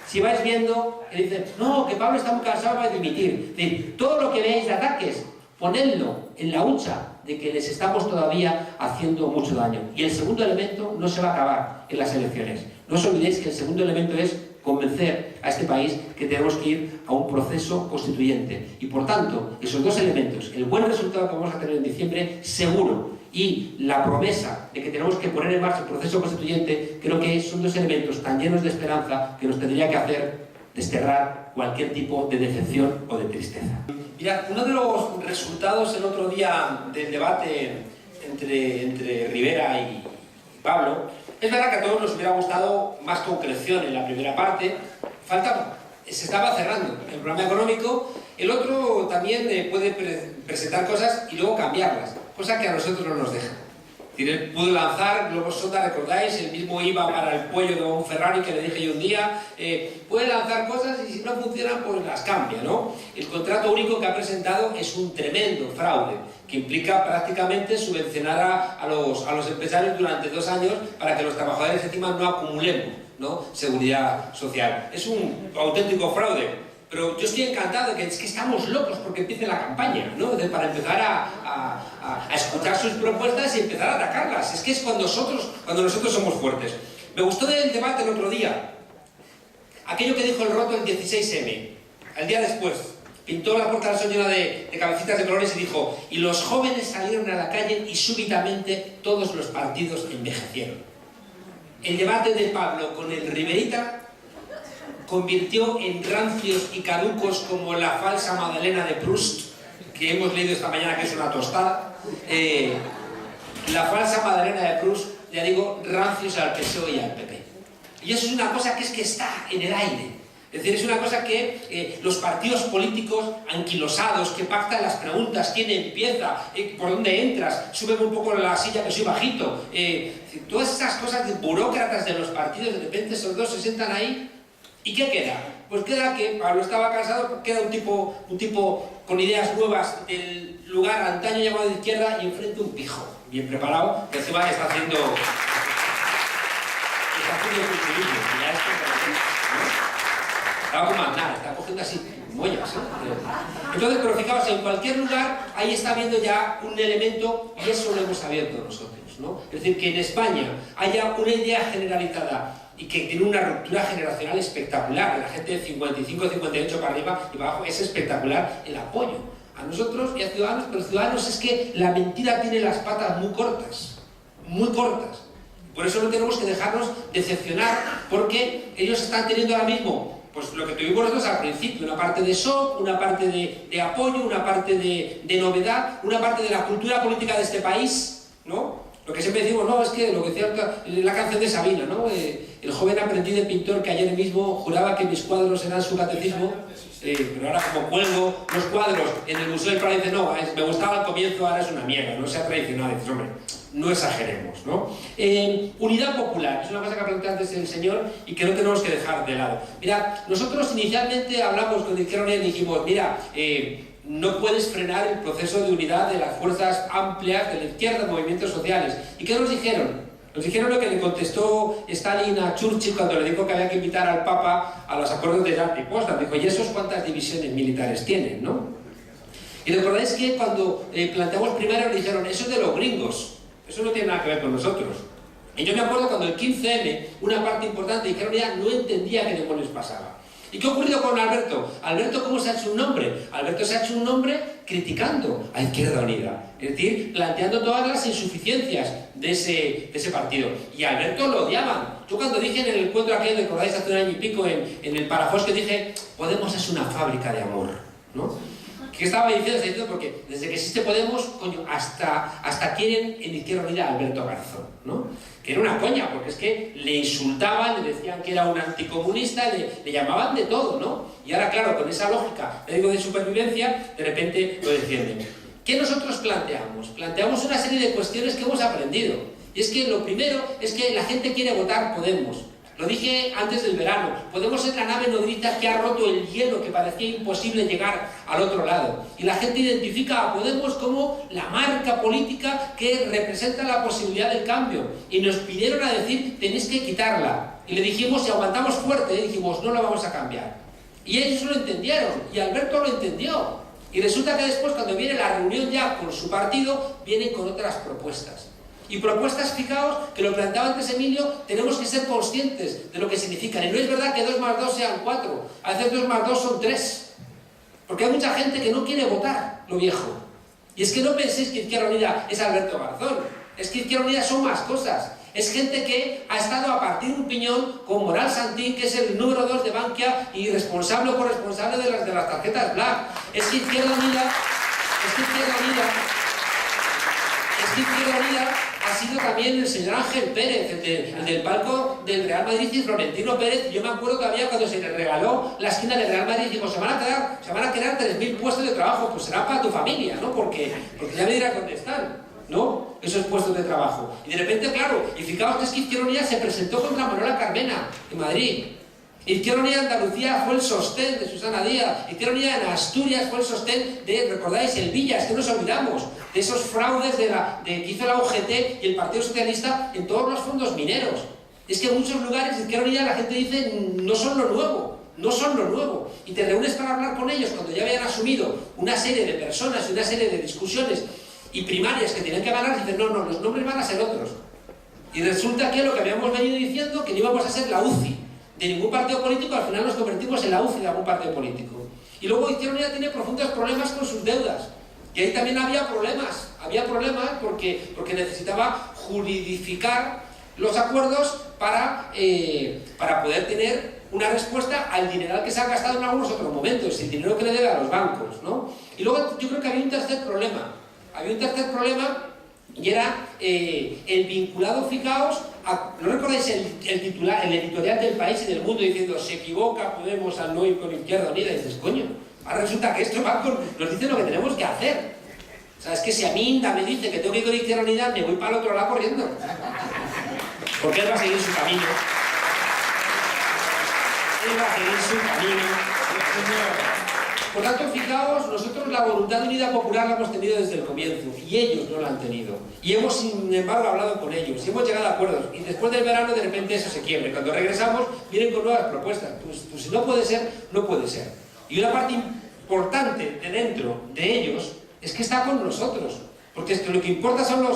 si vais viendo que dicen, no, que Pablo está muy cansado, va a dimitir. Es decir, todo lo que veáis de ataques, ponedlo en la hucha de que les estamos todavía haciendo mucho daño. Y el segundo elemento no se va a acabar en las elecciones. No os olvidéis que el segundo elemento es convencer a este país que tenemos que ir a un proceso constituyente. Y por tanto, esos dos elementos, el buen resultado que vamos a tener en diciembre, seguro, y la promesa de que tenemos que poner en marcha el proceso constituyente, creo que son dos elementos tan llenos de esperanza que nos tendría que hacer desterrar cualquier tipo de decepción o de tristeza. Mirad, uno de los resultados el otro día del debate entre Rivera y Pablo, es verdad que a todos nos hubiera gustado más concreción en la primera parte, se estaba cerrando el programa económico, el otro también puede presentar cosas y luego cambiarlas, cosa que a nosotros no nos deja. Es decir, él pudo lanzar globos sonda, recordáis, el mismo iba para el cuello de un Ferrari que le dije yo un día, puede lanzar cosas y si no funcionan pues las cambia, ¿no? El contrato único que ha presentado es un tremendo fraude, que implica prácticamente subvencionar a los empresarios durante 2 años para que los trabajadores encima no acumulemos, ¿no?, seguridad social. Es un auténtico fraude. Pero yo estoy encantado de que es que estamos locos porque empiece la campaña, ¿no? Para empezar a escuchar sus propuestas y empezar a atacarlas. Es que es cuando nosotros somos fuertes. Me gustó del debate el otro día, aquello que dijo el Roto el 16M, al día después. Pintó la Puerta del Sol llena de cabecitas de colores y dijo, y los jóvenes salieron a la calle y súbitamente todos los partidos envejecieron. El debate de Pablo con el Riverita convirtió en rancios y caducos como la falsa Madalena de Proust, que hemos leído esta mañana que es una tostada. La falsa Madalena de Proust, ya digo, rancios al PSOE y al PP. Y eso es una cosa que está en el aire. Es decir, es una cosa que los partidos políticos anquilosados, que pactan las preguntas, quién empieza, por dónde entras, súbeme un poco la silla que soy bajito. Todas esas cosas de burócratas de los partidos, de repente esos dos se sientan ahí. ¿Y qué queda? Pues queda que Pablo estaba cansado, queda un tipo con ideas nuevas del lugar antaño llamado de izquierda y enfrente un pijo, bien preparado, que encima está haciendo culturismo, que ya estaba como andar, está cogiendo así muellas, ¿eh? Entonces, pero fijaos, en cualquier lugar ahí está habiendo ya un elemento y eso lo hemos abierto nosotros, ¿no? Es decir, que en España haya una idea generalizada y que tiene una ruptura generacional espectacular. La gente de 55, 58 para arriba y para abajo, es espectacular el apoyo a nosotros y a Ciudadanos, pero Ciudadanos es que la mentira tiene las patas muy cortas, muy cortas. Por eso no tenemos que dejarnos decepcionar, porque ellos están teniendo ahora mismo pues lo que tuvimos nosotros al principio, una parte de shock, una parte de apoyo, una parte de novedad, una parte de la cultura política de este país, ¿no? Lo que siempre decimos, no, es que lo que decía la canción de Sabina, ¿no? El joven aprendiz de pintor que ayer mismo juraba que mis cuadros eran su catecismo, pero ahora como cuelgo los cuadros en el Museo del Prado, dice, no, me gustaba al comienzo, ahora es una mierda, no sea tradicional. Dices, hombre, no exageremos, ¿no? Unidad popular, es una cosa que ha planteado antes el señor y que no tenemos que dejar de lado. Mira, nosotros inicialmente hablamos con Izquierda Unida y dijimos, mira, no puedes frenar el proceso de unidad de las fuerzas amplias de la izquierda, movimientos sociales. ¿Y qué nos dijeron? Nos dijeron lo que le contestó Stalin a Churchill cuando le dijo que había que invitar al Papa a los acuerdos de Yalta y Potsdam. Dijo, ¿y esos cuántas divisiones militares tienen, no? Y recordáis que cuando planteamos primero le dijeron, eso es de los gringos, eso no tiene nada que ver con nosotros. Y yo me acuerdo cuando el 15M, una parte importante de Izquierda Unida no entendía qué demonios pasaba. ¿Y qué ha ocurrido con Alberto? Alberto, ¿cómo se ha hecho un nombre? Alberto se ha hecho un nombre criticando a Izquierda Unida, es decir, planteando todas las insuficiencias de ese partido. Y a Alberto lo odiaban. Yo cuando dije en el encuentro aquel, recordáis hace un año y pico, en el Parafós, que dije, Podemos es una fábrica de amor, ¿no? ¿Qué estaba diciendo? Estaba diciendo porque desde que existe Podemos, coño, hasta quieren en Izquierda Unida a Alberto Garzón, ¿no? Que era una coña, porque es que le insultaban, le decían que era un anticomunista, le llamaban de todo, ¿no? Y ahora, claro, con esa lógica, digo, de supervivencia, de repente lo defienden. ¿Qué nosotros planteamos? Planteamos una serie de cuestiones que hemos aprendido. Y es que lo primero es que la gente quiere votar Podemos. Lo dije antes del verano, Podemos es la nave nodriza que ha roto el hielo que parecía imposible llegar al otro lado. Y la gente identifica a Podemos como la marca política que representa la posibilidad del cambio. Y nos pidieron a decir, tenéis que quitarla. Y le dijimos, si aguantamos fuerte, dijimos, no la vamos a cambiar. Y ellos lo entendieron, y Alberto lo entendió. Y resulta que después, cuando viene la reunión ya con su partido, vienen con otras propuestas. Y propuestas, fijaos, que lo planteaba antes Emilio, tenemos que ser conscientes de lo que significan. Y no es verdad que 2 más 2 sean 4, a veces 2 más 2 son 3. Porque hay mucha gente que no quiere votar lo viejo. Y es que no penséis que Izquierda Unida es Alberto Garzón, es que Izquierda Unida son más cosas. Es gente que ha estado a partir de un piñón con Moral Santín, que es el número 2 de Bankia y responsable o corresponsable de las tarjetas Black. Es que Izquierda Unida ha sido también el señor Ángel Pérez, el del palco del Real Madrid, y Florentino Pérez. Yo me acuerdo todavía cuando se le regaló la esquina del Real Madrid, digo, se van a crear 3.000 puestos de trabajo, pues será para tu familia, ¿no? Porque ya me dirá dónde están, ¿no? Esos puestos de trabajo. Y de repente, claro, y fijaos que es que Izquierda Unida se presentó contra Manuela Carmena en Madrid. Izquierda Unida en Andalucía fue el sostén de Susana Díaz. Izquierda Unida en Asturias fue el sostén de, recordáis, el Villa, es que nos olvidamos de esos fraudes que hizo la UGT y el Partido Socialista en todos los fondos mineros. Es que en muchos lugares de Izquierda Unida la gente dice, no son lo nuevo, no son lo nuevo. Y te reúnes para hablar con ellos cuando ya habían asumido una serie de personas y una serie de discusiones y primarias que tienen que ganar, y dicen, no, los nombres van a ser otros. Y resulta que lo que habíamos venido diciendo, que no íbamos a ser la UCI de ningún partido político, al final nos convertimos en la UCI de algún partido político. Y luego Izquierda Unida tiene profundos problemas con sus deudas. Y ahí también había problemas porque necesitaba juridificar los acuerdos para poder tener una respuesta al dineral que se ha gastado en algunos otros momentos, el dinero que le debe a los bancos, ¿no? Y luego yo creo que había un tercer problema. Y era el vinculado, fijaos, ¿no recordáis el titular, el editorial del País y del Mundo diciendo se equivoca Podemos al no ir con Izquierda Unida? Y dices, coño, ahora resulta que esto nos dice lo que tenemos que hacer. O sea, es que si a mí Inda me dice que tengo que ir con Izquierda Unida, me voy para el otro lado corriendo. Porque él va a seguir su camino. Por tanto, fijaos, nosotros la voluntad de unidad popular la hemos tenido desde el comienzo y ellos no la han tenido. Y hemos, sin embargo, hablado con ellos y hemos llegado a acuerdos. Y después del verano, de repente, eso se quiebra. Cuando regresamos, vienen con nuevas propuestas. Pues si no puede ser, no puede ser. Y una parte importante de dentro de ellos es que está con nosotros. Porque esto, lo que importa son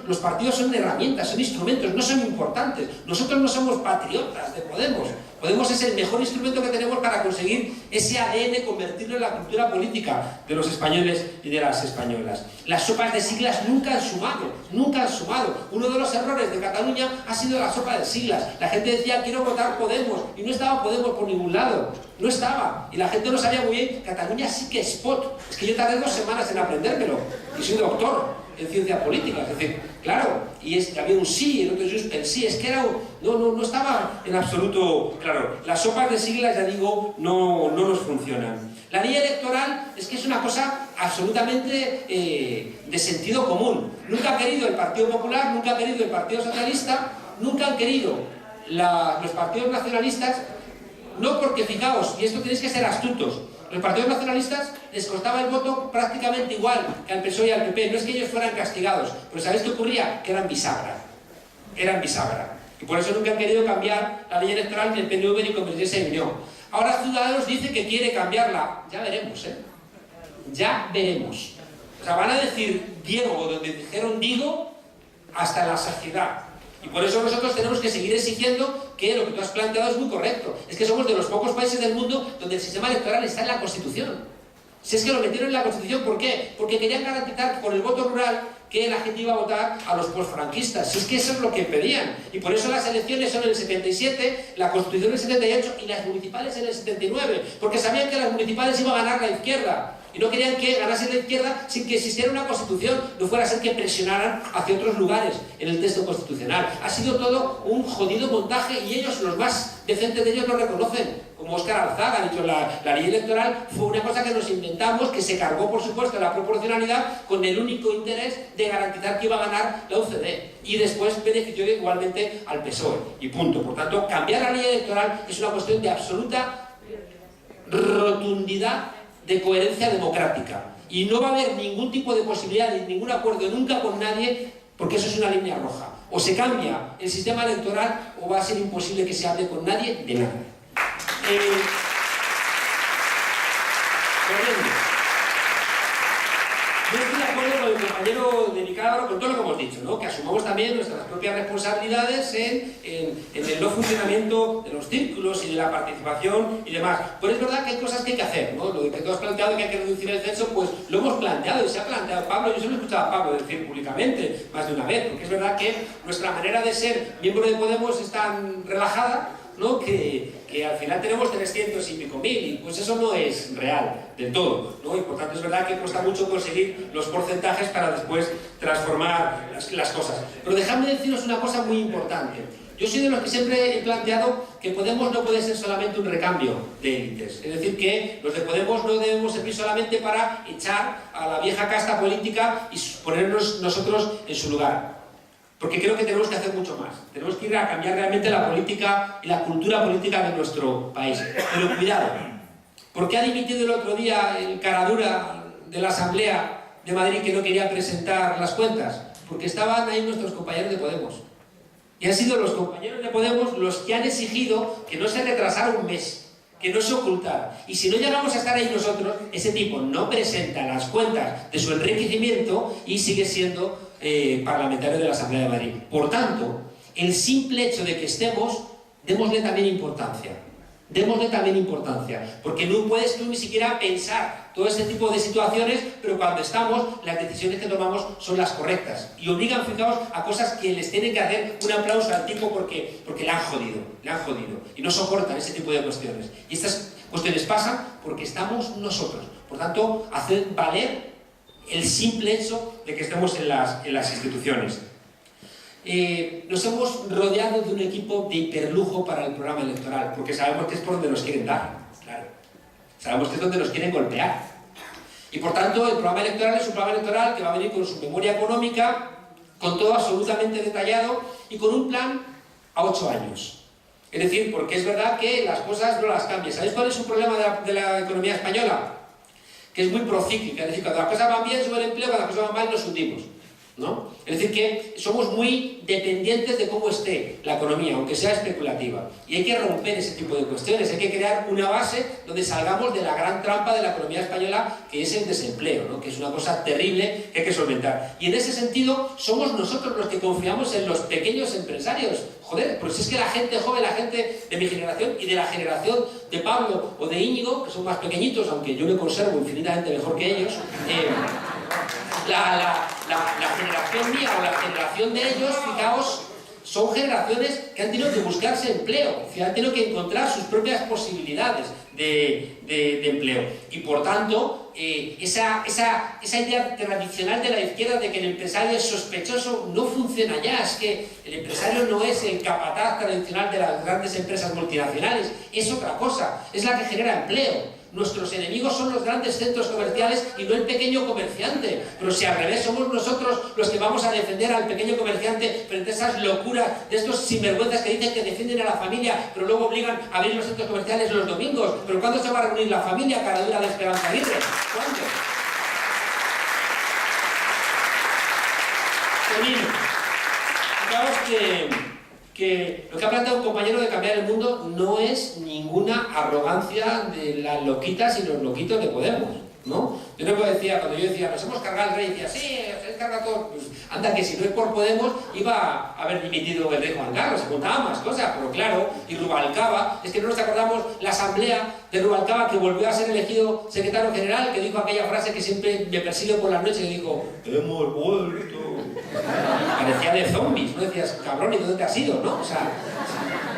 los partidos, son herramientas, son instrumentos, no son importantes. Nosotros no somos patriotas de Podemos. Podemos es el mejor instrumento que tenemos para conseguir ese ADN, convertirlo en la cultura política de los españoles y de las españolas. Las sopas de siglas nunca han sumado, nunca han sumado. Uno de los errores de Cataluña ha sido la sopa de siglas. La gente decía, quiero votar Podemos, y no estaba Podemos por ningún lado. No estaba. Y la gente no sabía muy bien, Cataluña sí que es pot. Es que yo tardé 2 semanas en aprendérmelo. Y soy doctor en ciencia política, es decir, claro, y es que había un sí, el otro just el sí, es que era no estaba en absoluto claro. Las sopas de siglas, ya digo, no nos funcionan. La ley electoral es que es una cosa absolutamente de sentido común. Nunca ha querido el Partido Popular, nunca ha querido el Partido Socialista, nunca han querido los partidos nacionalistas, no porque, fijaos, y esto tenéis que ser astutos, los partidos nacionalistas les costaba el voto prácticamente igual que al PSOE y al PP. No es que ellos fueran castigados, pero ¿sabéis qué ocurría? Que eran bisagra. Eran bisagra. Y por eso nunca han querido cambiar la ley electoral ni el PNV ni Convergencia y Unión. Ahora Ciudadanos dice que quiere cambiarla. Ya veremos, ¿eh? ya veremos. O sea, van a decir Diego donde dijeron digo hasta la saciedad. Y por eso nosotros tenemos que seguir exigiendo que lo que tú has planteado es muy correcto. Es que somos de los pocos países del mundo donde el sistema electoral está en la Constitución. Si es que lo metieron en la Constitución, ¿por qué? Porque querían garantizar con el voto rural que la gente iba a votar a los postfranquistas. Si es que eso es lo que pedían. Y por eso las elecciones son en el 77, la Constitución en el 78 y las municipales en el 79. Porque sabían que las municipales iba a ganar la izquierda. Y no querían que ganase la izquierda sin que existiera una Constitución. No fuera a ser que presionaran hacia otros lugares en el texto constitucional. Ha sido todo un jodido montaje y ellos, los más decentes de ellos, lo reconocen. Como Óscar Alzaga ha dicho, la ley electoral fue una cosa que nos inventamos, que se cargó, por supuesto, la proporcionalidad con el único interés de garantizar que iba a ganar la UCD. Y después benefició igualmente al PSOE. Y punto. Por tanto, cambiar la ley electoral es una cuestión de absoluta rotundidad de coherencia democrática. Y no va a haber ningún tipo de posibilidad de ningún acuerdo nunca con nadie, porque eso es una línea roja. O se cambia el sistema electoral o va a ser imposible que se hable con nadie de nada. Yo estoy de acuerdo con el compañero de Nicágaro con todo lo que hemos dicho, ¿no? Que asumamos también nuestras propias responsabilidades en el no funcionamiento de los círculos y de la participación y demás. Pero es verdad que hay cosas que hay que hacer, ¿no? Lo que tú has planteado, que hay que reducir el censo, pues lo hemos planteado y se ha planteado Pablo. Yo se lo he escuchado a Pablo decir públicamente más de una vez, porque es verdad que nuestra manera de ser miembro de Podemos es tan relajada, ¿no? Que al final tenemos 300 y pico mil, y pues eso no es real del todo, ¿no? Y por tanto es verdad que cuesta mucho conseguir los porcentajes para después transformar las cosas. Pero dejadme deciros una cosa muy importante. Yo soy de los que siempre he planteado que Podemos no puede ser solamente un recambio de élites. Es decir, que los de Podemos no debemos servir solamente para echar a la vieja casta política y ponernos nosotros en su lugar. Porque creo que tenemos que hacer mucho más. Tenemos que ir a cambiar realmente la política y la cultura política de nuestro país. Pero cuidado, porque ha dimitido el otro día el caradura de la Asamblea de Madrid que no quería presentar las cuentas? Porque estaban ahí nuestros compañeros de Podemos. Y han sido los compañeros de Podemos los que han exigido que no se retrasara un mes, que no se ocultara. Y si no llegamos a estar ahí nosotros, ese tipo no presenta las cuentas de su enriquecimiento y sigue siendo parlamentario de la Asamblea de Madrid. Por tanto, el simple hecho de que estemos, démosle también importancia. Démosle también importancia, porque no puedes tú ni siquiera pensar todo este tipo de situaciones, pero cuando estamos, las decisiones que tomamos son las correctas. Y obligan, fijaos, a cosas que les tienen que hacer un aplauso al tipo porque le han jodido. Y no soportan ese tipo de cuestiones. Y estas cuestiones pasan porque estamos nosotros. Por tanto, hacer valer el simple hecho de que estemos en las instituciones. Nos hemos rodeado de un equipo de hiperlujo para el programa electoral, porque sabemos que es por donde nos quieren dar, claro. Sabemos que es donde nos quieren golpear. Y por tanto, el programa electoral es un programa electoral que va a venir con su memoria económica, con todo absolutamente detallado y con un plan a 8 años. Es decir, porque es verdad que las cosas no las cambian. ¿Sabéis cuál es un problema de la economía española? Que es muy procíclica, es decir, cuando las cosas van bien sube el empleo, cuando las cosas van mal nos hundimos, ¿no? Es decir, que somos muy dependientes de cómo esté la economía, aunque sea especulativa. Y hay que romper ese tipo de cuestiones, hay que crear una base donde salgamos de la gran trampa de la economía española, que es el desempleo, ¿no? Que es una cosa terrible que hay que solventar. Y en ese sentido, somos nosotros los que confiamos en los pequeños empresarios. Joder, pues es que la gente joven, la gente de mi generación y de la generación de Pablo o de Íñigo, que son más pequeñitos, aunque yo me conservo infinitamente mejor que ellos, la generación mía o la generación de ellos, fijaos, son generaciones que han tenido que buscarse empleo, que han tenido que encontrar sus propias posibilidades de empleo. Y por tanto, esa idea tradicional de la izquierda de que el empresario es sospechoso no funciona ya. Es que el empresario no es el capataz tradicional de las grandes empresas multinacionales, es otra cosa, es la que genera empleo. Nuestros enemigos son los grandes centros comerciales y no el pequeño comerciante. Pero si al revés somos nosotros los que vamos a defender al pequeño comerciante frente a esas locuras de estos sinvergüenzas que dicen que defienden a la familia, pero luego obligan a abrir los centros comerciales los domingos. ¿Pero cuándo se va a reunir la familia, caradura de Esperanza Aguirre? ¿Cuándo? Fijaos que lo que ha planteado un compañero de cambiar el mundo no es ninguna arrogancia de las loquitas y los loquitos de Podemos. ¿no? Yo no decía, cuando yo decía, nos hemos cargado al rey, decía, sí, él carga todo. Pues anda, que si no es por Podemos, iba a haber dimitido el rey Juan Carlos, se contaban más cosas, pero claro, y Rubalcaba, es que no nos acordamos la asamblea de Rubalcaba que volvió a ser elegido secretario general, que dijo aquella frase que siempre me persigue por las noches, y dijo, hemos vuelto. Parecía de zombies, ¿no? Decías, cabrón, ¿y dónde te has ido, no? O sea,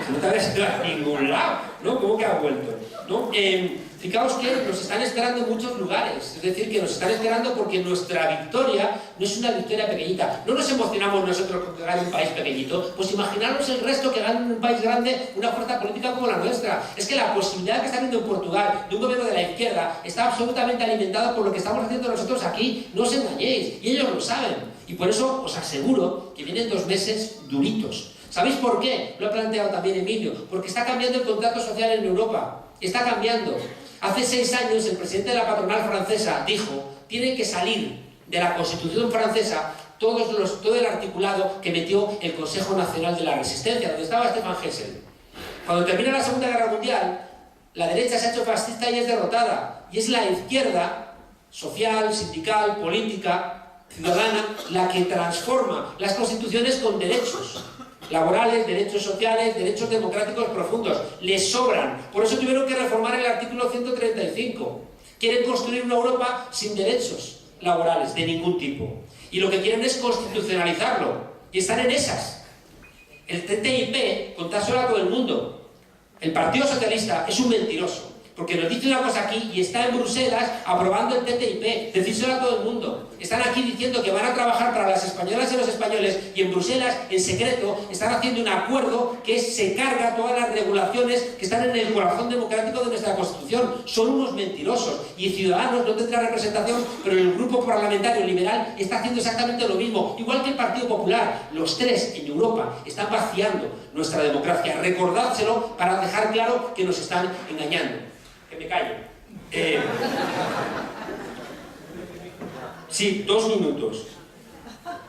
no te habías ido a ningún lado, ¿no? ¿Cómo que has vuelto? ¿No? Fijaos que nos están esperando en muchos lugares, es decir, que nos están esperando porque nuestra victoria no es una victoria pequeñita. No nos emocionamos nosotros con que gane un país pequeñito, pues imaginaros el resto que gane en un país grande una fuerza política como la nuestra. Es que la posibilidad que está habiendo en Portugal de un gobierno de la izquierda está absolutamente alimentada por lo que estamos haciendo nosotros aquí, no os engañéis, y ellos lo saben. Y por eso os aseguro que vienen 2 meses duritos. ¿Sabéis por qué? Lo ha planteado también Emilio. Porque está cambiando el contrato social en Europa. Está cambiando. Hace 6 años el presidente de la patronal francesa dijo: tiene que salir de la Constitución francesa todo el articulado que metió el Consejo Nacional de la Resistencia, donde estaba Stefan Hessel. Cuando termina la Segunda Guerra Mundial, la derecha se ha hecho fascista y es derrotada. Y es la izquierda, social, sindical, política, ciudadana, la que transforma las constituciones con derechos laborales, derechos sociales, derechos democráticos profundos. Les sobran. Por eso tuvieron que reformar el artículo 135. Quieren construir una Europa sin derechos laborales de ningún tipo. Y lo que quieren es constitucionalizarlo. Y están en esas. El TTIP, contárselo a todo el mundo. El Partido Socialista es un mentiroso. Porque nos dice una cosa aquí y está en Bruselas aprobando el TTIP. Decírselo a todo el mundo. Están aquí diciendo que van a trabajar para las españolas y los españoles, y en Bruselas, en secreto, están haciendo un acuerdo que se carga todas las regulaciones que están en el corazón democrático de nuestra Constitución. Son unos mentirosos. Y Ciudadanos no tendrá representación, pero el grupo parlamentario liberal está haciendo exactamente lo mismo. Igual que el Partido Popular. Los 3 en Europa están vaciando nuestra democracia. Recordádselo para dejar claro que nos están engañando. Que me callo. Sí, 2 minutos.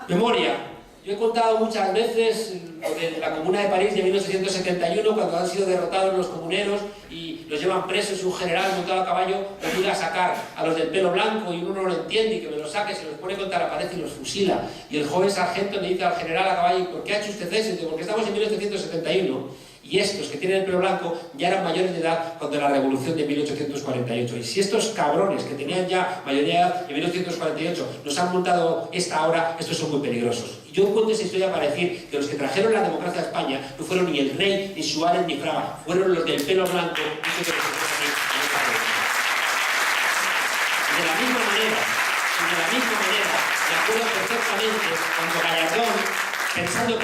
Memoria. Yo he contado muchas veces lo de la Comuna de París de 1871, cuando han sido derrotados los comuneros y los llevan presos y un general montado a caballo los llega a sacar a los del pelo blanco y uno no lo entiende y que me los saque, se los pone contra la pared y los fusila. Y el joven sargento le dice al general a caballo: ¿por qué ha hecho usted eso? Y dice: porque estamos en 1871. Y estos que tienen el pelo blanco ya eran mayores de edad cuando la revolución de 1848. Y si estos cabrones que tenían ya mayoría de edad en 1848 nos han montado esta hora, estos son muy peligrosos. Y yo cuento esa historia para decir que los que trajeron la democracia a España no fueron ni el rey, ni Suárez, ni Fraga, fueron los del pelo blanco. Y de la misma manera, me acuerdo perfectamente cuando Gallardón, pensando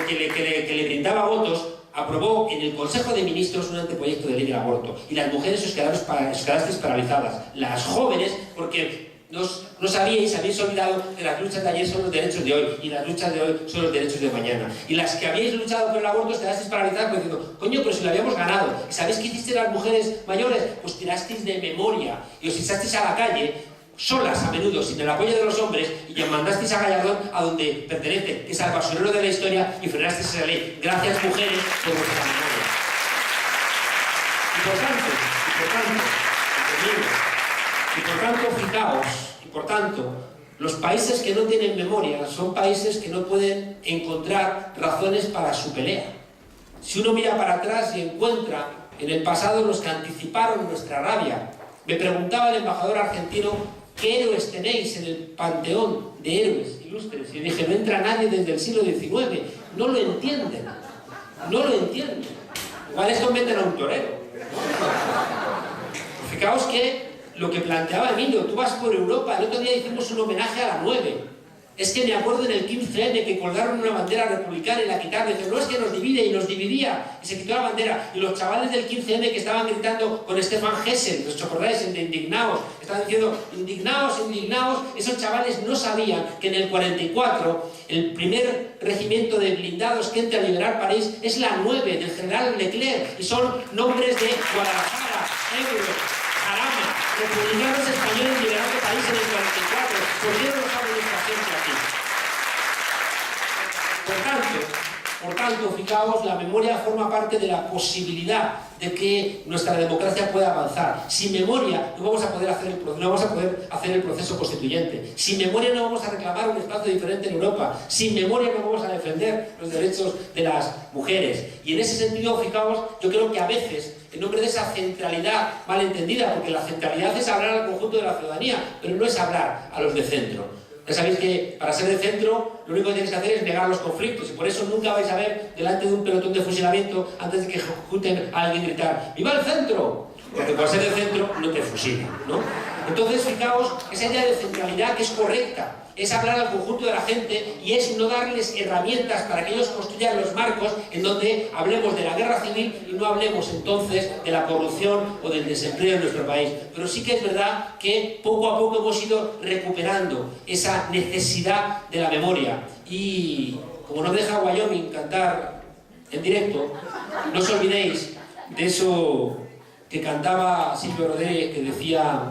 que le brindaba votos, aprobó en el Consejo de Ministros un anteproyecto de ley del aborto, y las mujeres os quedasteis paralizadas, las jóvenes, porque no sabíais, habéis olvidado que las luchas de ayer son los derechos de hoy, y las luchas de hoy son los derechos de mañana, y las que habéis luchado por el aborto os quedasteis paralizadas diciendo: coño, pero si lo habíamos ganado. ¿Y sabéis qué hicisteis las mujeres mayores? Pues tirasteis de memoria y os echasteis a la calle, solas a menudo, sin el apoyo de los hombres, y que mandasteis a Gallardón a donde pertenece, que es al basurero de la historia, y frenasteis esa ley. Gracias, mujeres, por vuestra memoria. Y por tanto, los países que no tienen memoria son países que no pueden encontrar razones para su pelea. Si uno mira para atrás y encuentra en el pasado los que anticiparon nuestra rabia. Me preguntaba el embajador argentino: ¿qué héroes tenéis en el panteón de héroes ilustres? Y dije: no entra nadie desde el siglo XIX. No lo entienden. No lo entienden. Igual esto meten a un torero. Pues fijaos que lo que planteaba Emilio, tú vas por Europa, el otro día hicimos un homenaje a la 9. Es que me acuerdo en el 15M que colgaron una bandera republicana y la quitaron. Dicen: no, es que nos divide, y nos dividía. Y se quitó la bandera. Y los chavales del 15M que estaban gritando con Stefan Hessel, ¿os acordáis? De indignaos. Estaban diciendo: indignaos, indignaos. Esos chavales no sabían que en el 44 el primer regimiento de blindados que entra a liberar París es la 9 del general Leclerc. Y son nombres de Guadalajara, Ebro, Jarama, republicanos españoles liberando París en el 44. ¿Por qué no lo sabe nuestra gente aquí? Por tanto, fijaos, la memoria forma parte de la posibilidad de que nuestra democracia pueda avanzar. Sin memoria no vamos a poder hacer el proceso constituyente. Sin memoria no vamos a reclamar un espacio diferente en Europa. Sin memoria no vamos a defender los derechos de las mujeres. Y en ese sentido, fijaos, yo creo que a veces, en nombre de esa centralidad malentendida, porque la centralidad es hablar al conjunto de la ciudadanía, pero no es hablar a los de centro. Ya sabéis que para ser de centro lo único que tenéis que hacer es negar los conflictos, y por eso nunca vais a ver delante de un pelotón de fusilamiento, antes de que ejecuten a alguien, gritar ¡viva el centro! Porque por ser de centro no te fusilan, ¿no? Entonces, fijaos, esa idea de centralidad que es correcta, es hablar al conjunto de la gente y es no darles herramientas para que ellos construyan los marcos en donde hablemos de la guerra civil y no hablemos entonces de la corrupción o del desempleo en nuestro país. Pero sí que es verdad que poco a poco hemos ido recuperando esa necesidad de la memoria. Y como nos deja Wyoming cantar en directo, no os olvidéis de eso que cantaba Silvio Rodríguez, que decía: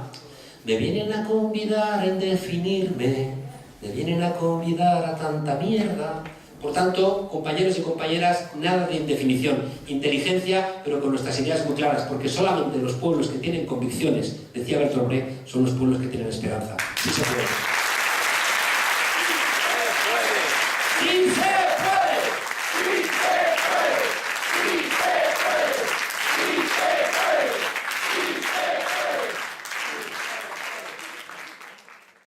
me vienen a convidar a indefinirme, me vienen a convidar a tanta mierda. Por tanto, compañeros y compañeras, nada de indefinición, inteligencia, pero con nuestras ideas muy claras, porque solamente los pueblos que tienen convicciones, decía Bertolt Brecht, son los pueblos que tienen esperanza. Sí se puede.